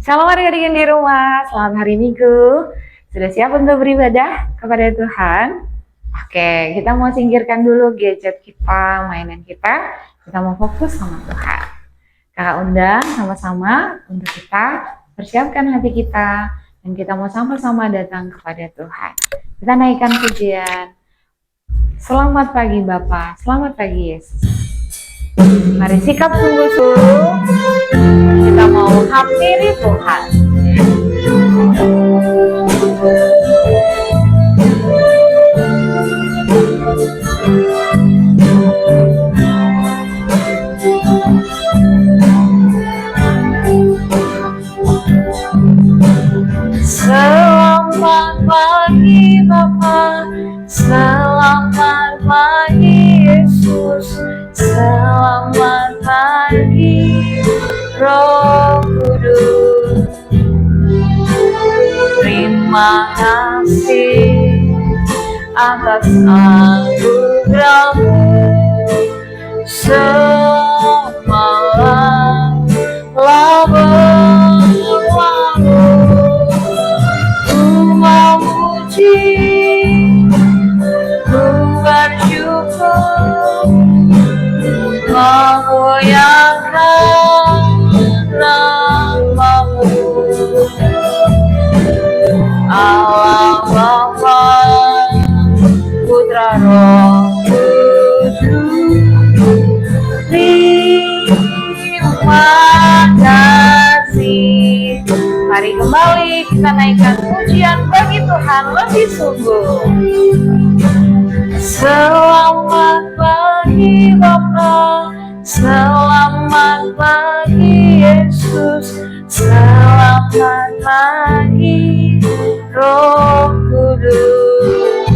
Shalom adik-adik yang di rumah, selamat hari Minggu. Sudah siap untuk beribadah kepada Tuhan? Oke, kita mau singkirkan dulu gadget kita, mainan kita. Kita mau fokus sama Tuhan. Kakak undang sama-sama untuk kita persiapkan hati kita. Dan kita mau sama-sama datang kepada Tuhan. Kita naikkan pujian. Selamat pagi Bapa, selamat pagi Yesus. Mari sikap sungguh-sungguh. Kita mau hampiri Tuhan. Selamat pagi Bapa, selamat pagi Yesus, selamat pagi Roh Kudus. Terima kasih atas anugerah-Mu semalam berlalu. Ku memuji, ku bersyukur, memuliakan nama-Mu. Allah Bapa, Putra Roh Kudus, terima kasih. Mari kembali kita naikkan pujian bagi Tuhan lebih sungguh. Selamat pagi Bapa, selamat pagi Yesus, selamat pagi Roh Kudus.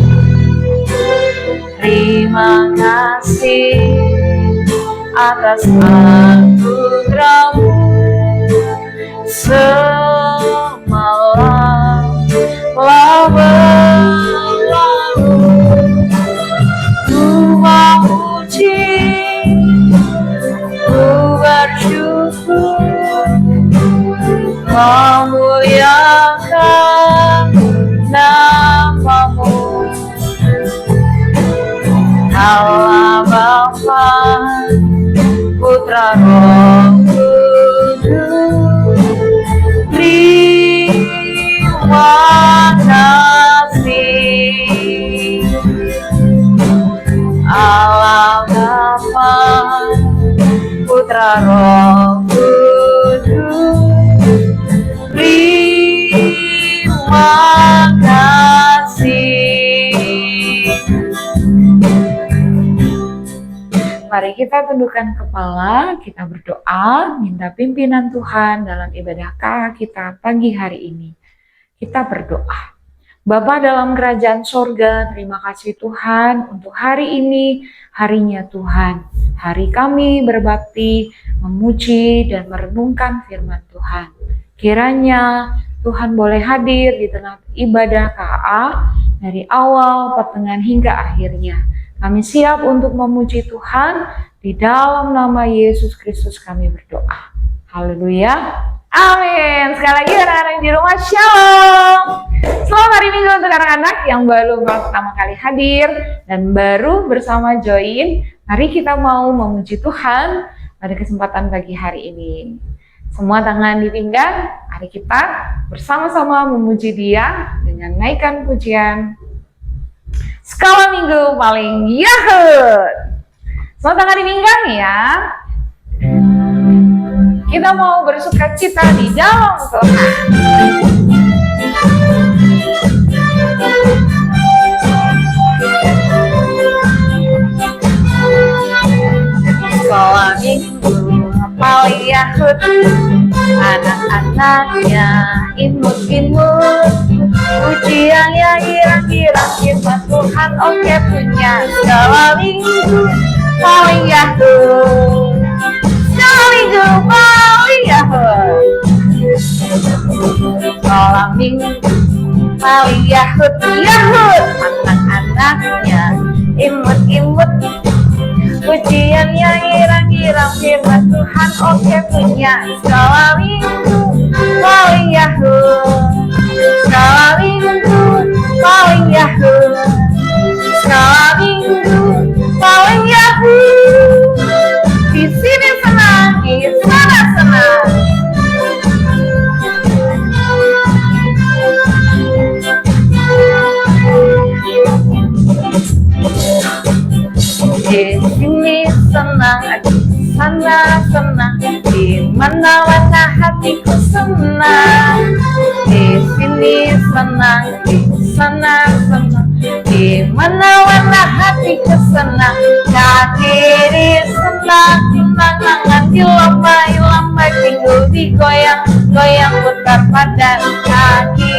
Terima kasih atas anugerah-Mu semalam berlalu. Ku memuji, ku bersyukur, memuliakan nama-Mu. Allah Bapa, Putra Roh Kudus, terima kasih. Allah Bapa, Putra Roh Kudus, terima kasih. Mari kita tundukkan kepala, kita berdoa, minta pimpinan Tuhan dalam ibadah KA kita pagi hari ini. Kita berdoa. Bapa dalam kerajaan sorga, terima kasih Tuhan untuk hari ini, harinya Tuhan. Hari kami berbakti, memuji dan merenungkan firman Tuhan. Kiranya Tuhan boleh hadir di tengah ibadah KA dari awal, pertengahan hingga akhirnya. Kami siap untuk memuji Tuhan, di dalam nama Yesus Kristus kami berdoa. Haleluya. Amin. Sekali lagi anak-anak di rumah, shalom. Selamat hari Minggu untuk anak-anak yang baru pertama kali hadir dan baru bersama join. Mari kita mau memuji Tuhan pada kesempatan pagi hari ini. Semua tangan di pinggang, mari kita bersama-sama memuji Dia dengan naikkan pujian Skala Minggu paling Yahud. Semua tangan di pinggang ya. Kita mau bersuka cita di dalam Tuhan. Skala Minggu paling Yahud, anak-anaknya imut-imut, pujiannya girang-girang firman Tuhan. Oke, punya Skala Minggu paling Yahud, Skala Minggu paling Yahud, Skala Minggu paling Yahud, Yahud, anak-anaknya imut-imut, pujiannya girang-girang firman Tuhan. Oke, punya Skala Minggu yahoo, skala minggu paling yahoo, skala minggu paling yahoo. Di sini senang, di sana senang. Di sini senang, di sana senang, di mana-mana hatiku senang. Di sini senang, di sana senang, di mana-mana hatiku senang. Kaki senang, tangan dilambai-lambai, pinggul digoyang, goyang putar badan. Kaki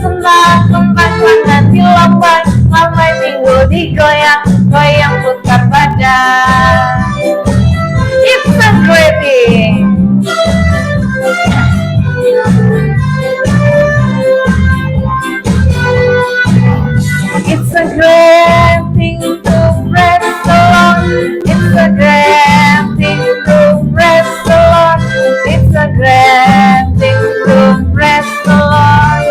senang, tangan dilambai, lambai, pinggul digoyang, goyang putar badan. It's a great thing. It's a great thing to praise the Lord. It's a great thing to praise the Lord. It's a great thing to praise the Lord.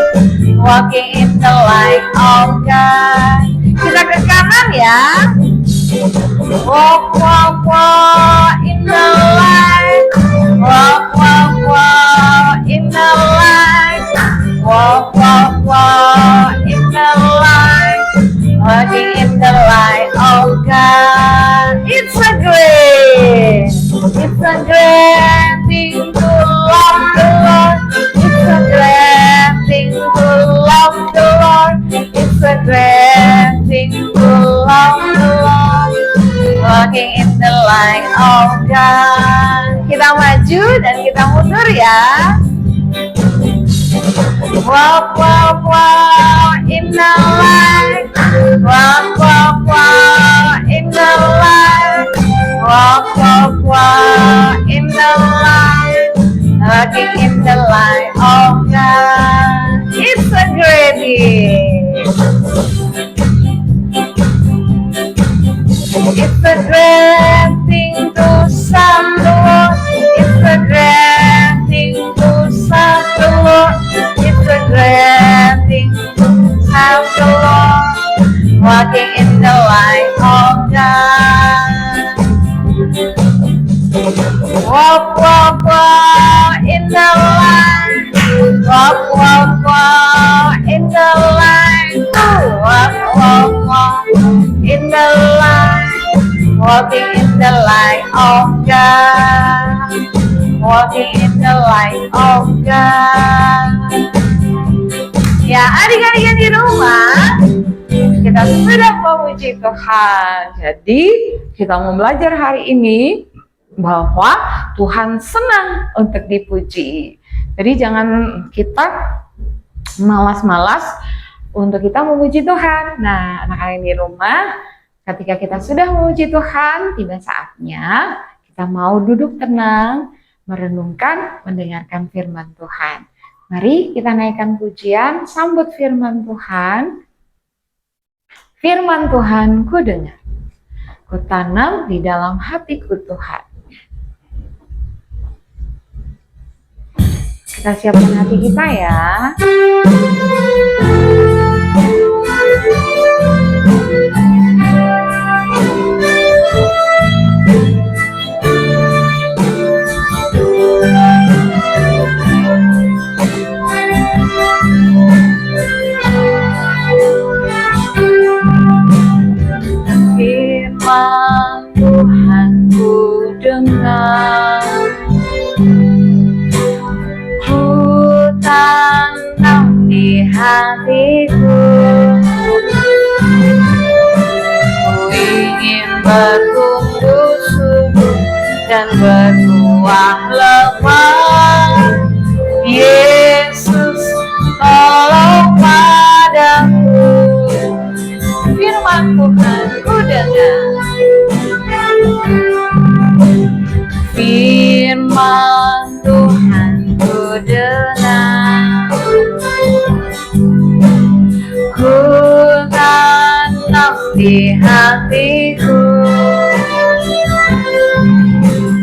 Walking in the light of God. Kita ke kanan ya. Walk, walk, walk in the light. Walk, walk, walk in the light. Walk, walk, walk in the light. Walking in the light of God. It's a great thing to love the Lord. It's a great thing to love the Lord. It's a great thing to love the Lord. Walking in the light of God. Kita maju dan kita mundur ya. Walk, walk, walk in the light. Walk, walk, walk in the light. Walk, walk, walk in the light. Walking in the light of God. It's a great day. It's a great thing to serve the Lord. It's a great thing to serve the Lord. It's a great thing to serve the Lord. Walking in the light of God. Walk, walk, walk in the light. Walk, walk, walk in the light. Walk, walk, walk in the light. Walking in the light of God. Walking in the light of God. Ya, adik-adik di rumah, kita sudah memuji Tuhan. Jadi, kita mau belajar hari ini bahwa Tuhan senang untuk dipuji. Jadi, jangan kita malas-malas untuk kita memuji Tuhan. Nah, anak-anak di rumah, ketika kita sudah memuji Tuhan, tiba saatnya kita mau duduk tenang, merenungkan, mendengarkan firman Tuhan. Mari kita naikkan pujian, sambut firman Tuhan. Firman Tuhan ku dengar, ku tanam di dalam hatiku Tuhan. Kita siapkan hati kita ya. Firman Tuhan ku dengar, ku tanam di hatiku, ku ingin bertumbuh subur dan berbuah lebat. Yesus tolong padaku. Firman Tuhan ku dengar, firman Tuhan ku dengar, ku tanam di hatiku,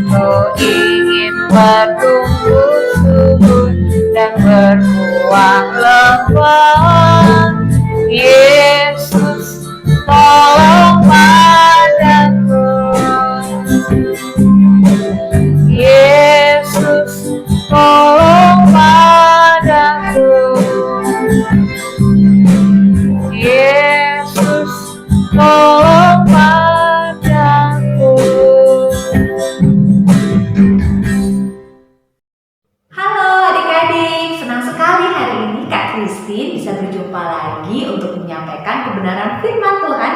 ku ingin bertumbuh subur dan ruang lembah. Yesus, tolong padaku. Yesus, tolong padaku. Yesus, tolong padaku. Halo adik-adik, senang sekali hari ini Kak Christine bisa berjumpa lagi untuk menyampaikan kebenaran firman Tuhan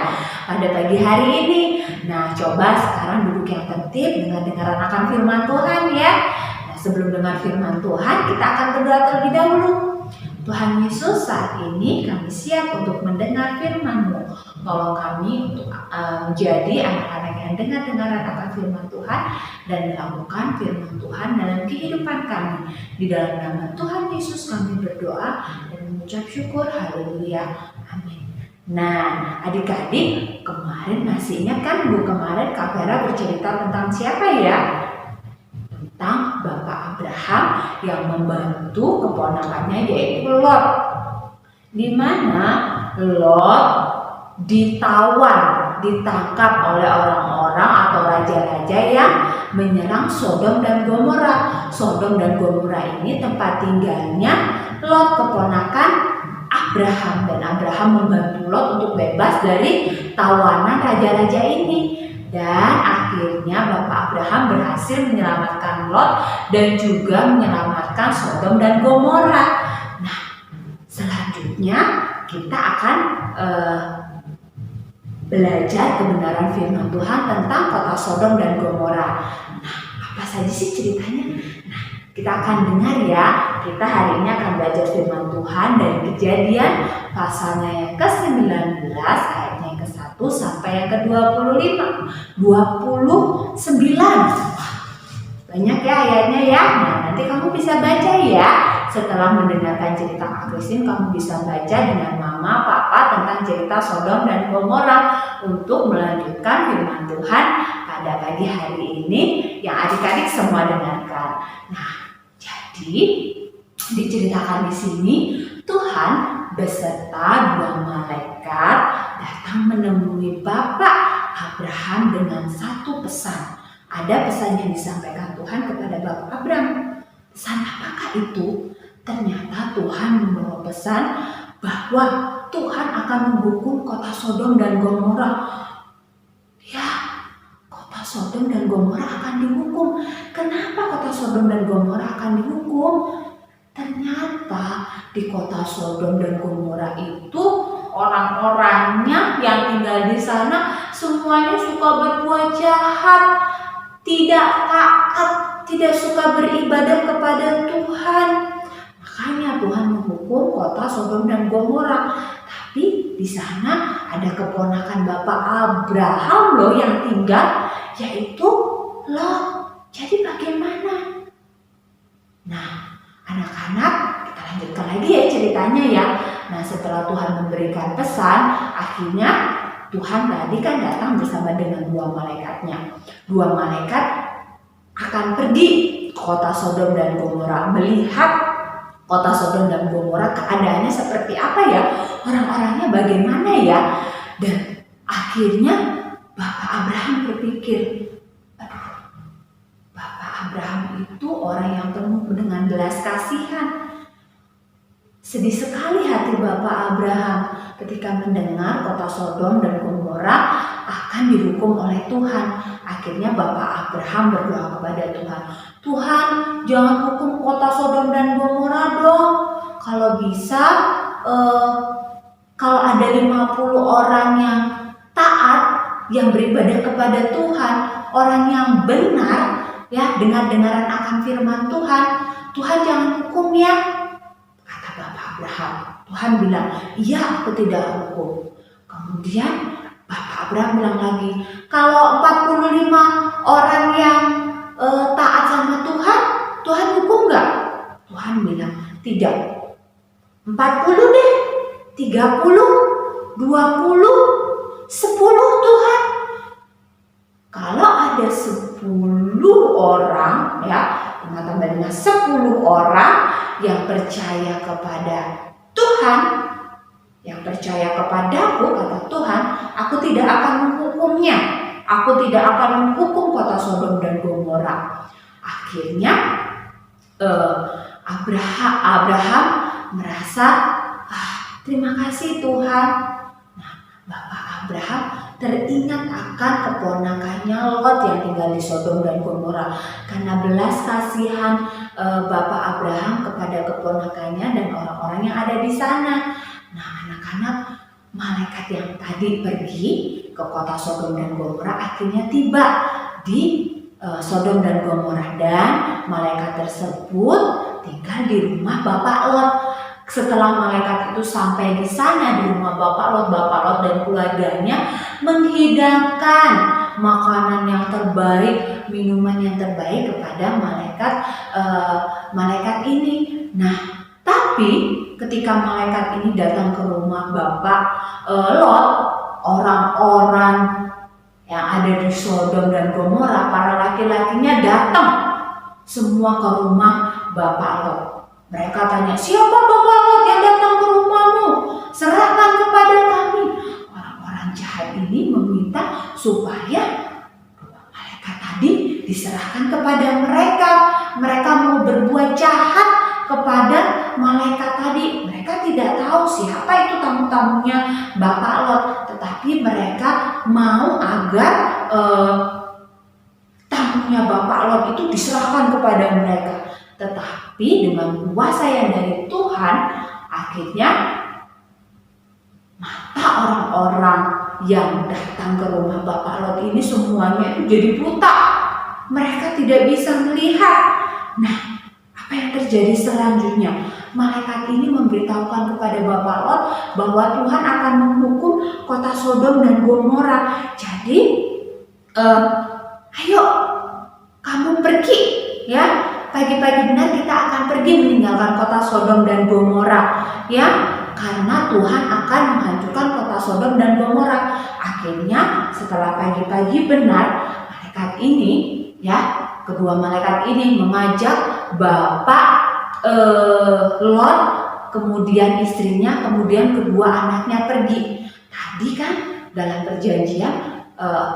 pada pagi hari ini. Nah, coba sekarang duduk yang tertib dengan dengaran akan firman Tuhan ya. Nah, sebelum dengar firman Tuhan, kita akan berdoa terlebih dahulu. Tuhan Yesus, saat ini kami siap untuk mendengar firman-Mu. Tolong kami untuk menjadi anak-anak yang dengar-dengaran akan firman Tuhan dan melakukan firman Tuhan dalam kehidupan kami. Di dalam nama Tuhan Yesus kami berdoa dan mengucap syukur. Haleluya. Amin. Nah, adik-adik, kemarin masih ingat kan kemarin Kak Vera bercerita tentang siapa ya? Tentang Bapak Abraham yang membantu keponakannya yaitu Lot. Di mana Lot ditangkap oleh orang-orang atau raja-raja yang menyerang Sodom dan Gomora. Sodom dan Gomora ini tempat tinggalnya Lot, keponakan Abraham, dan Abraham membantu Lot untuk bebas dari tawanan raja-raja ini. Dan akhirnya Bapak Abraham berhasil menyelamatkan Lot dan juga menyelamatkan Sodom dan Gomora. Nah, selanjutnya kita akan belajar kebenaran firman Tuhan tentang kota Sodom dan Gomora. Nah, apa saja sih ceritanya? Nah, kita akan dengar ya. Kita hari ini akan belajar firman Tuhan dari Kejadian pasalnya yang ke-19 ayatnya yang ke-1 sampai yang ke-25. 29. Banyak ya ayatnya ya. Nah, nanti kamu bisa baca ya. Setelah mendengarkan cerita Kak Christine, kamu bisa baca dengan mama, papa tentang cerita Sodom dan Gomora untuk melanjutkan firman Tuhan pada pagi hari ini yang adik-adik semua dengarkan. Nah, jadi diceritakan di sini Tuhan beserta 2 malaikat datang menemui Bapak Abraham dengan satu pesan. Ada pesan yang disampaikan Tuhan kepada Bapak Abraham. Pesan apakah itu? Ternyata Tuhan membawa pesan bahwa Tuhan akan menghukum kota Sodom dan Gomora. Ya, kota Sodom dan Gomora akan dihukum. Kenapa kota Sodom dan Gomora akan dihukum? Ternyata di kota Sodom dan Gomora itu orang-orangnya yang tinggal di sana semuanya suka berbuat jahat, tidak taat, tidak suka beribadah kepada Tuhan. Makanya Tuhan menghukum kota Sodom dan Gomora. Tapi di sana ada keponakan Bapak Abraham loh yang tinggal, yaitu Lot. Jadi bagaimana? Nah, anak-anak, kita lanjutkan lagi ya ceritanya ya. Nah, setelah Tuhan memberikan pesan, akhirnya Tuhan tadi kan datang bersama dengan 2 malaikatnya. 2 malaikat akan pergi ke kota Sodom dan Gomora, melihat kota Sodom dan Gomora keadaannya seperti apa ya, orang-orangnya bagaimana ya. Dan akhirnya Bapak Abraham berpikir, aduh, Bapak Abraham itu orang yang penuh dengan belas kasihan. Sedih sekali hati Bapak Abraham ketika mendengar kota Sodom dan Gomora akan dihukum oleh Tuhan. Akhirnya Bapak Abraham berdoa kepada Tuhan, Tuhan, jangan hukum kota Sodom dan Gomora dong. Kalau bisa, kalau ada 50 orang yang taat, yang beribadah kepada Tuhan, orang yang benar, ya, dengar-dengaran akan firman Tuhan, Tuhan jangan hukum ya. Kata Bapak Abraham. Tuhan bilang, iya, aku tidak hukum. Kemudian Bapak Abraham bilang lagi, kalau 45 orang yang taat sama Tuhan, Tuhan hukum nggak? Tuhan bilang, tidak. 40 deh, 30, 20, 10 Tuhan. Kalau ada 10 orang, ya, dengan tambah dengan 10 orang yang percaya kepada Tuhan, yang percaya kepadaku, kata Tuhan, aku tidak akan menghukumnya. Aku tidak akan menghukum kota Sodom dan Gomora. Akhirnya Abraham merasa, terima kasih Tuhan. Nah, Bapak Abraham teringat akan keponakannya Lot yang tinggal di Sodom dan Gomora. Karena belas kasihan Bapak Abraham kepada keponakannya dan orang-orang yang ada di sana. Nah, anak-anak, malaikat yang tadi pergi ke kota Sodom dan Gomora akhirnya tiba di Sodom dan Gomora, dan malaikat tersebut tinggal di rumah Bapak Lot. Setelah malaikat itu sampai di sana di rumah Bapak Lot dan keluarganya menghidangkan makanan yang terbaik, minuman yang terbaik kepada malaikat ini. Nah, tapi ketika malaikat ini datang ke rumah Bapak Lot, orang-orang yang ada di Sodom dan Gomora, para laki-lakinya datang semua ke rumah Bapak Lot. Mereka tanya, siapa Bapak Lot yang datang ke rumahmu? Serahkan kepada kami. Orang-orang jahat ini meminta supaya malaikat tadi diserahkan kepada mereka. Mereka mau berbuat jahat kepada malaikat tadi. Mereka tidak tahu siapa itu tamu-tamunya Bapak Lot, tetapi mereka mau agar tamunya Bapak Lot itu diserahkan kepada mereka. Tetapi dengan kuasa yang dari Tuhan, akhirnya mata orang-orang yang datang ke rumah Bapak Lot ini semuanya itu jadi buta. Mereka tidak bisa melihat. Nah, apa yang terjadi selanjutnya? Malaikat ini memberitahukan kepada Bapak Lot bahwa Tuhan akan menghukum kota Sodom dan Gomora. Jadi, ayo kamu pergi, ya. Pagi-pagi benar kita akan pergi meninggalkan kota Sodom dan Gomora, ya, karena Tuhan akan menghancurkan kota Sodom dan Gomora. Akhirnya setelah pagi-pagi benar, malaikat ini, ya, kedua malaikat ini mengajak Bapak Lot, kemudian istrinya, kemudian kedua anaknya pergi. Tadi kan dalam perjanjian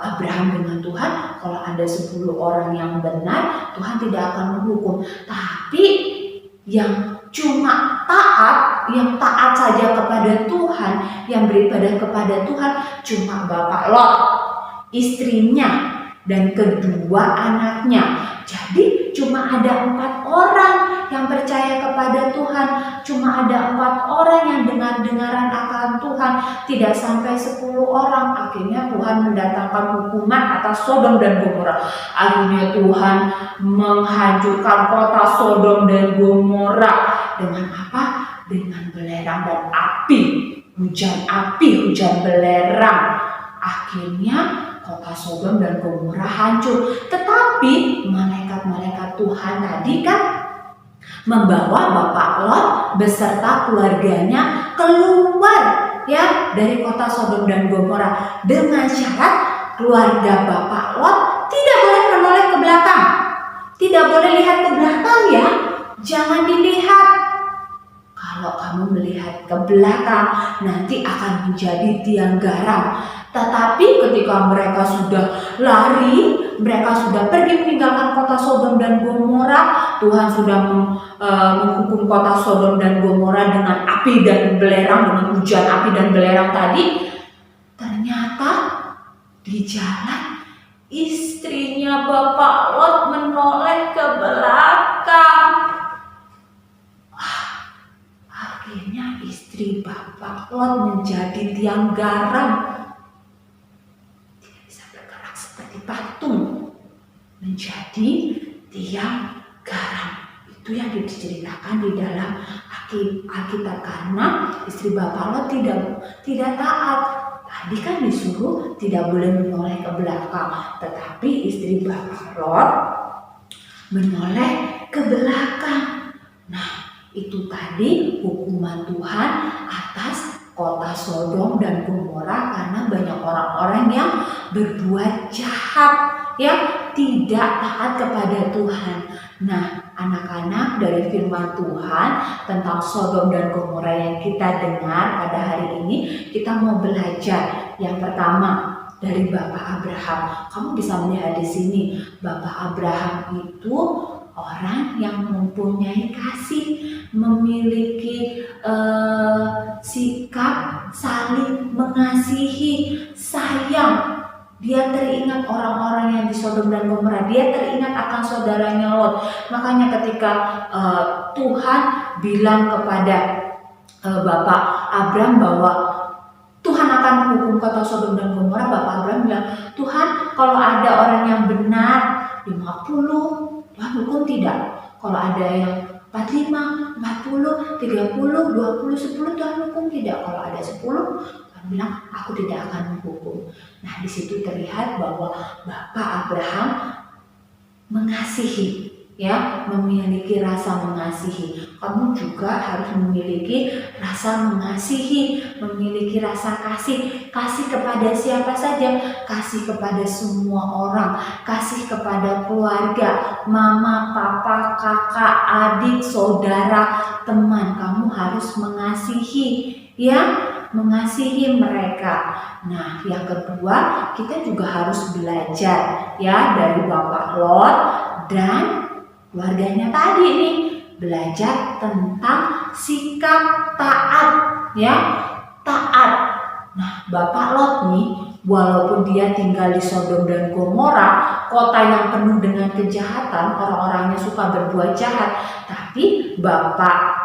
Abraham dengan Tuhan, kalau ada 10 orang yang benar, Tuhan tidak akan menghukum. Tapi yang cuma taat, yang taat saja kepada Tuhan, yang beribadah kepada Tuhan, cuma Bapak Lot, istrinya, dan kedua anaknya. Jadi cuma ada 4 orang yang percaya kepada Tuhan, cuma ada 4 orang yang dengar-dengaran akan Tuhan, tidak sampai 10 orang. Akhirnya Tuhan mendatangkan hukuman atas Sodom dan Gomora. Akhirnya Tuhan menghancurkan kota Sodom dan Gomora dengan apa? Dengan belerang dan api, hujan belerang. Akhirnya kota Sodom dan Gomora hancur. Tetapi malaikat-malaikat Tuhan tadi kan membawa Bapak Lot beserta keluarganya keluar, ya, dari kota Sodom dan Gomora dengan syarat keluarga Bapak Lot tidak boleh menoleh ke belakang. Tidak boleh lihat ke belakang, ya. Jangan dilihat. Kalau kamu melihat ke belakang, nanti akan menjadi tiang garam. Tetapi ketika mereka sudah lari, mereka sudah pergi meninggalkan kota Sodom dan Gomora, Tuhan sudah menghukum kota Sodom dan Gomora dengan api dan belerang, dengan hujan api dan belerang tadi. Ternyata di jalan istrinya Bapak Lot menoleh ke belakang. Akhirnya istri Bapak Lot menjadi tiang garam. Patung menjadi tiang garam. Itu yang diceritakan di dalam Alkitab, karena istri Bapak Lot tidak taat. Tadi kan disuruh tidak boleh menoleh ke belakang, tetapi istri Bapak Lot menoleh ke belakang. Nah, itu tadi hukuman Tuhan atas kota Sodom dan Gomora karena banyak orang-orang yang berbuat jahat, ya, tidak taat kepada Tuhan. Nah, anak-anak, dari firman Tuhan tentang Sodom dan Gomora yang kita dengar pada hari ini, kita mau belajar. Yang pertama, dari Bapak Abraham. Kamu bisa melihat di sini, Bapak Abraham itu orang yang mempunyai kasih, memiliki sikap saling mengasihi, sayang. Dia teringat orang-orang yang di Sodom dan Gomora. Dia teringat akan saudaranya Lot. Makanya ketika Tuhan bilang kepada Bapak Abraham bahwa Tuhan akan menghukum kota Sodom dan Gomora, Bapak Abraham bilang, Tuhan, kalau ada orang yang benar 50, Tuhan hukum tidak. Kalau ada yang 45, 40, 30, 20, 10, Tuhan hukum tidak. Kalau ada 10, Tuhan bilang, aku tidak akan menghukum. Nah, di situ terlihat bahwa Bapak Abraham mengasihi, ya, memiliki rasa mengasihi. Kamu juga harus memiliki rasa mengasihi, memiliki rasa kasih. Kasih kepada siapa saja, kasih kepada semua orang, kasih kepada keluarga, mama, papa, kakak, adik, saudara, teman. Kamu harus mengasihi, ya, mengasihi mereka. Nah, yang kedua, kita juga harus belajar, ya, dari Bapak Lot dan keluarganya tadi nih, belajar tentang sikap taat, ya, taat. Nah, Bapak Lot nih, walaupun dia tinggal di Sodom dan Gomora, kota yang penuh dengan kejahatan, orang-orangnya suka berbuat jahat, tapi Bapak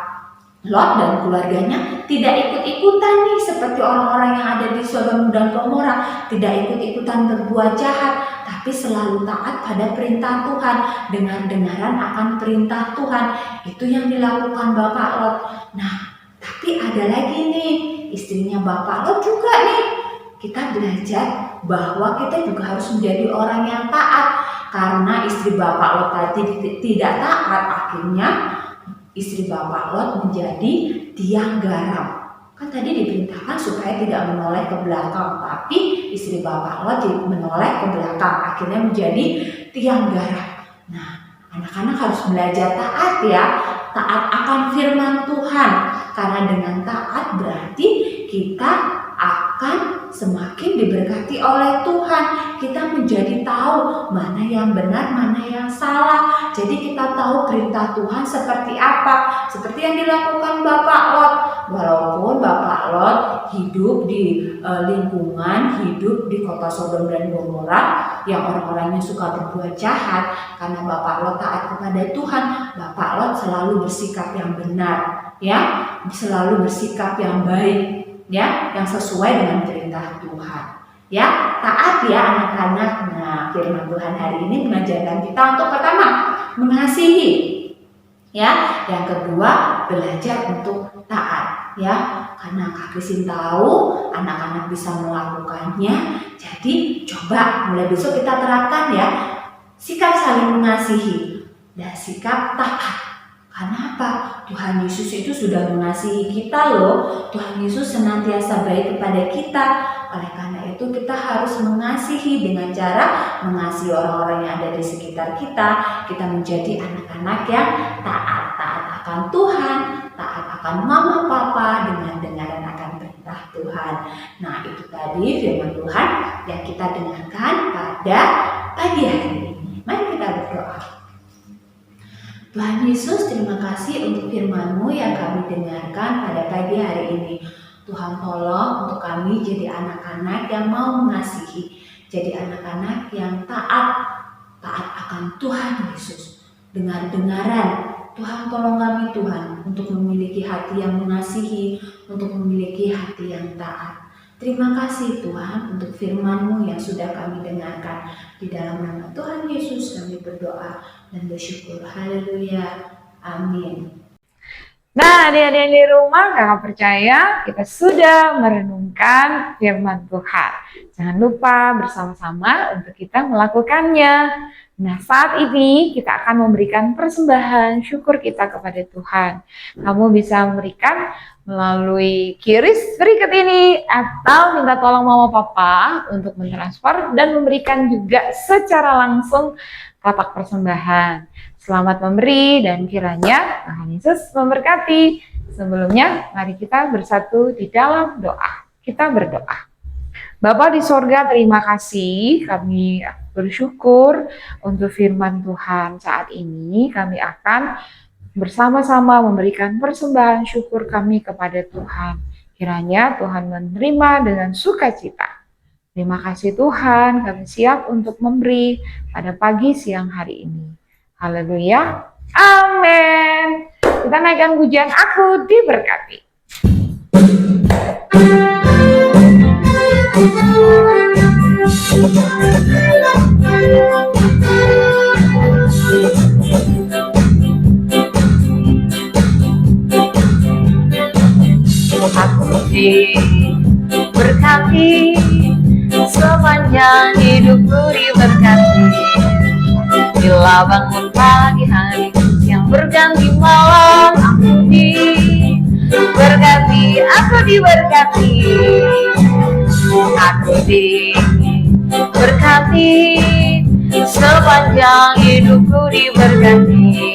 Lot dan keluarganya tidak ikut-ikutan nih seperti orang-orang yang ada di Sodom dan Gomora, tidak ikut-ikutan berbuat jahat, tapi selalu taat pada perintah Tuhan, dengar-dengaran akan perintah Tuhan. Itu yang dilakukan Bapak Lot. Nah, tapi ada lagi nih, istrinya Bapak Lot juga nih. Kita belajar bahwa kita juga harus menjadi orang yang taat. Karena istri Bapak Lot tadi tidak taat, akhirnya istri Bapak Lot menjadi tiang garam. Kan tadi diperintahkan supaya tidak menoleh ke belakang, tapi istri Bapak Lot menoleh ke belakang, akhirnya menjadi tiang garam. Nah, anak-anak harus belajar taat, ya, taat akan firman Tuhan. Karena dengan taat berarti kita akan semakin diberkati oleh Tuhan. Kita menjadi tahu mana yang benar, mana yang salah. Jadi kita tahu perintah Tuhan seperti apa. Seperti yang dilakukan Bapak Lot. Walaupun Bapak Lot hidup di lingkungan, hidup di kota Sodom dan Gomora yang orang-orangnya suka berbuat jahat, karena Bapak Lot taat kepada Tuhan, Bapak Lot selalu bersikap yang benar, ya, selalu bersikap yang baik, ya, yang sesuai dengan perintah Tuhan, ya, taat, ya, anak-anak. Nah, firman Tuhan hari ini mengajarkan kita untuk pertama mengasihi, ya, yang kedua belajar untuk taat, ya, karena Kak Christine tahu anak-anak bisa melakukannya. Jadi coba mulai besok kita terapkan, ya, sikap saling mengasihi dan sikap taat. Karena apa? Tuhan Yesus itu sudah mengasihi kita loh. Tuhan Yesus senantiasa baik kepada kita. Oleh karena itu kita harus mengasihi dengan cara mengasihi orang-orang yang ada di sekitar kita. Kita menjadi anak-anak yang taat. Taat akan Tuhan, taat akan mama papa, dengan dengaran akan perintah Tuhan. Nah, itu tadi firman Tuhan yang kita dengarkan pada pagi hari ini. Mari kita berdoa. Tuhan Yesus, terima kasih untuk firman-Mu yang kami dengarkan pada pagi hari ini. Tuhan, tolong untuk kami jadi anak-anak yang mau mengasihi, jadi anak-anak yang taat akan Tuhan Yesus. Dengar-dengaran, Tuhan tolong kami Tuhan untuk memiliki hati yang mengasihi, untuk memiliki hati yang taat. Terima kasih Tuhan untuk firman-Mu yang sudah kami dengarkan. Di dalam nama Tuhan Yesus kami berdoa dan bersyukur. Haleluya. Amin. Nah, adik-adik yang di rumah, kakak percaya kita sudah merenungkan firman Tuhan. Jangan lupa bersama-sama untuk kita melakukannya. Nah, saat ini kita akan memberikan persembahan syukur kita kepada Tuhan. Kamu bisa memberikan melalui QRIS berikut ini atau minta tolong mama papa untuk mentransfer dan memberikan juga secara langsung kotak persembahan. Selamat memberi dan kiranya Tuhan Yesus memberkati. Sebelumnya, mari kita bersatu di dalam doa. Kita berdoa. Bapa di sorga, terima kasih. Kami bersyukur untuk firman Tuhan saat ini. Kami akan bersama-sama memberikan persembahan syukur kami kepada Tuhan. Kiranya Tuhan menerima dengan sukacita. Terima kasih Tuhan, kami siap untuk memberi pada pagi siang hari ini. Haleluya. Amin. Kita naikkan pujian Aku Diberkati. Aku diberkati, sepanjang hidupku diberkati. Bila bangun pagi hari yang berganti malam, aku diberkati, aku diberkati. Aku diberkati, sepanjang hidupku diberkati.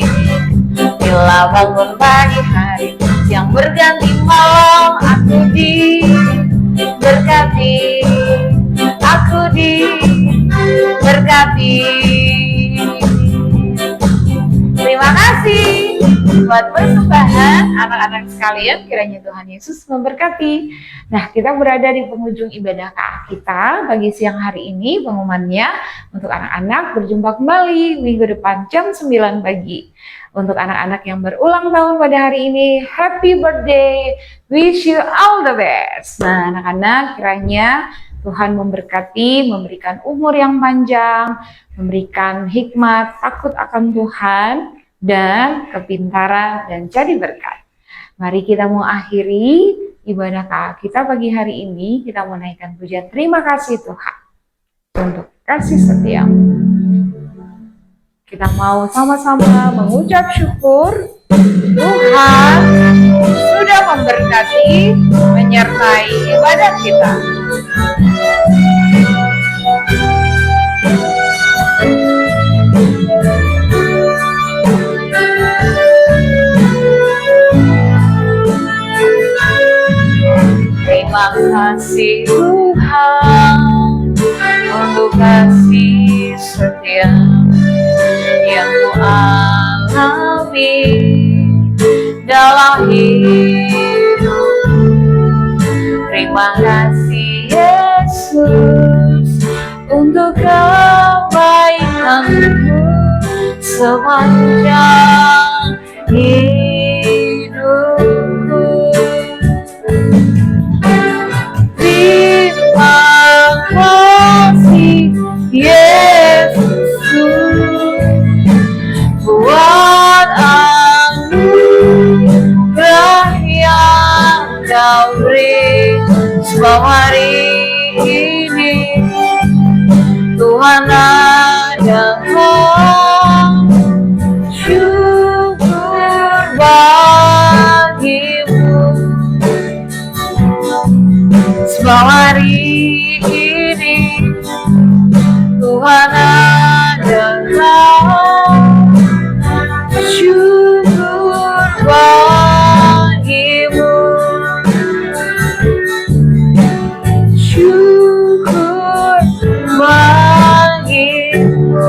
Bila bangun pagi hari yang berganti malam, aku diberkati, aku diberkati. Terima kasih buat persembahan anak-anak sekalian, kiranya Tuhan Yesus memberkati. Nah, kita berada di penghujung ibadah KA kita pagi siang hari ini. Pengumumannya untuk anak-anak berjumpa kembali minggu depan jam 9 pagi. Untuk anak-anak yang berulang tahun pada hari ini, happy birthday, wish you all the best. Nah, anak-anak kiranya Tuhan memberkati, memberikan umur yang panjang, memberikan hikmat, takut akan Tuhan, dan kepintaran, dan jadi berkat. Mari kita mengakhiri ibadah KA kita pagi hari ini. Kita menaikkan pujian terima kasih Tuhan untuk kasih setiamu. Kita mau sama-sama mengucap syukur Tuhan sudah memberkati, menyertai ibadah kita. Terima kasih Tuhan untuk kasih setia yang ku alami dalam hidup. Terima kasih Yesus untuk kebaikan-Mu sepanjang hidupku. Terima kasih Yesus buat anugerah yang Kau beri. Sebab hari ini Tuhan adalah syukur bagimu. Sebab hari ini Tuhan adalah syukur bagimu. Syukur bagimu.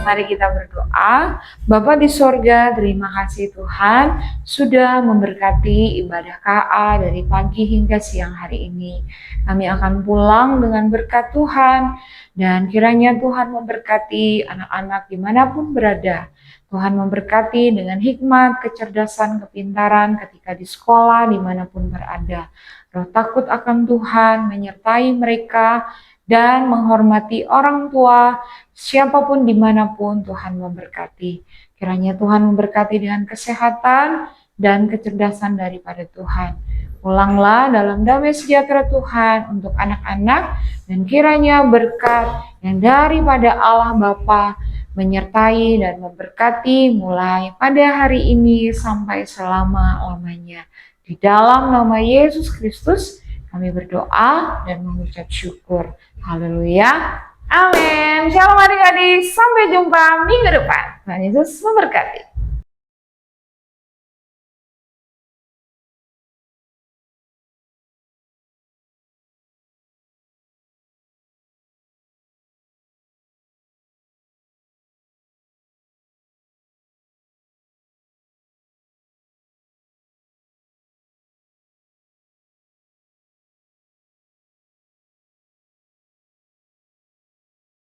Mari kita berdoa. Bapa di sorga, terima kasih Tuhan sudah memberkati ibadah KA dari pagi hingga siang hari ini. Kami akan pulang dengan berkat Tuhan, dan kiranya Tuhan memberkati anak-anak dimanapun berada. Tuhan memberkati dengan hikmat, kecerdasan, kepintaran ketika di sekolah dimanapun berada. Roh takut akan Tuhan menyertai mereka dan menghormati orang tua, siapapun dimanapun Tuhan memberkati. Kiranya Tuhan memberkati dengan kesehatan dan kecerdasan daripada Tuhan. Pulanglah dalam damai sejahtera Tuhan untuk anak-anak, dan kiranya berkat yang daripada Allah Bapa menyertai dan memberkati mulai pada hari ini sampai selama-lamanya. Di dalam nama Yesus Kristus kami berdoa dan mengucap syukur. Haleluya. Amin. Shalom adik-adik. Sampai jumpa minggu depan. Tuhan Yesus memberkati.